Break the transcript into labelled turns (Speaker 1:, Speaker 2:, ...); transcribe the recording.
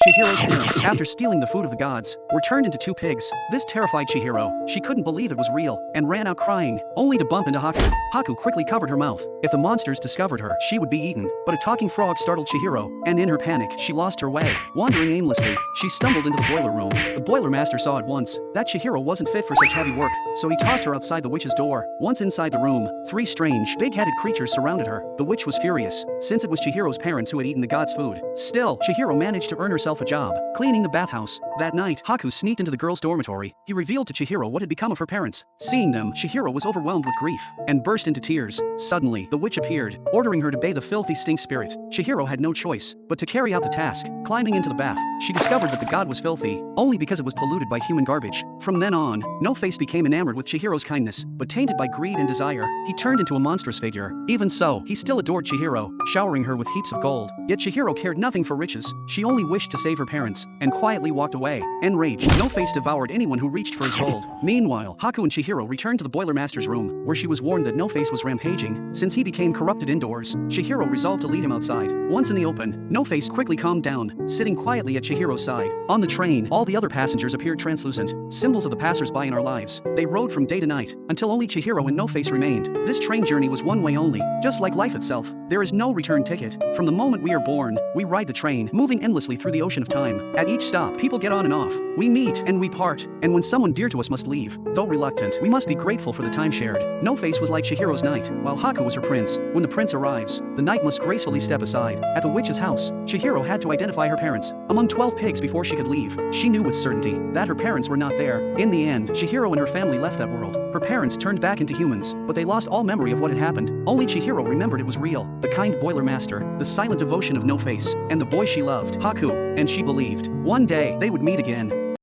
Speaker 1: Chihiro's parents, after stealing the food of the gods, were turned into two pigs. This terrified Chihiro. She couldn't believe it was real, and ran out crying, only to bump into Haku. Haku quickly covered her mouth. If the monsters discovered her, she would be eaten. But a talking frog startled Chihiro, and in her panic, she lost her way. Wandering aimlessly, she stumbled into the boiler room. The boiler master saw at once that Chihiro wasn't fit for such heavy work, so he tossed her outside the witch's door. Once inside the room, three strange, big-headed creatures surrounded her. The witch was furious, since it was Chihiro's parents who had eaten the god's food. Still, Chihiro managed to earn herself a job, cleaning the bathhouse. That night, Haku sneaked into the girls' dormitory. He revealed to Chihiro what had become of her parents. Seeing them, Chihiro was overwhelmed with grief, and burst into tears. Suddenly, the witch appeared, ordering her to bathe the filthy stink spirit. Chihiro had no choice but to carry out the task. Climbing into the bath, she discovered that the god was filthy, only because it was polluted by human garbage. From then on, No-Face became enamored with Chihiro's kindness, but tainted by greed and desire, he turned into a monstrous figure. Even so, he still adored Chihiro, showering her with heaps of gold. Yet Chihiro cared nothing for riches. She only wished to save her parents, and quietly walked away. Enraged, No-Face devoured anyone who reached for his gold. Meanwhile, Haku and Chihiro returned to the boiler master's room, where she was warned that No-Face was rampaging. Since he became corrupted indoors, Chihiro resolved to lead him outside. Once in the open, No-Face quickly calmed down, sitting quietly at Chihiro's side. On the train, all the other passengers appeared translucent, symbols of the passers-by in our lives. They rode from day to night, until only Chihiro and No-Face remained. This train journey was one way only. Just like life itself, there is no return ticket. From the moment we are born, we ride the train, moving endlessly through the ocean of time. At each stop, people get on and off. We meet and we part, and when someone dear to us must leave, though reluctant, we must be grateful for the time shared. No-Face was like Chihiro's knight, while Haku was her prince. When the prince arrives, the knight must gracefully step aside. At the witch's house, Chihiro had to identify her parents among 12 pigs before she could leave. She knew with certainty that her parents were not there. In the end, Chihiro and her family left that world. Her parents turned back into humans, but they lost all memory of what had happened. Only Chihiro remembered it was real. The kind boiler master, the silent devotion of No-Face, and the boy she loved, Haku, and she believed one day they would meet again.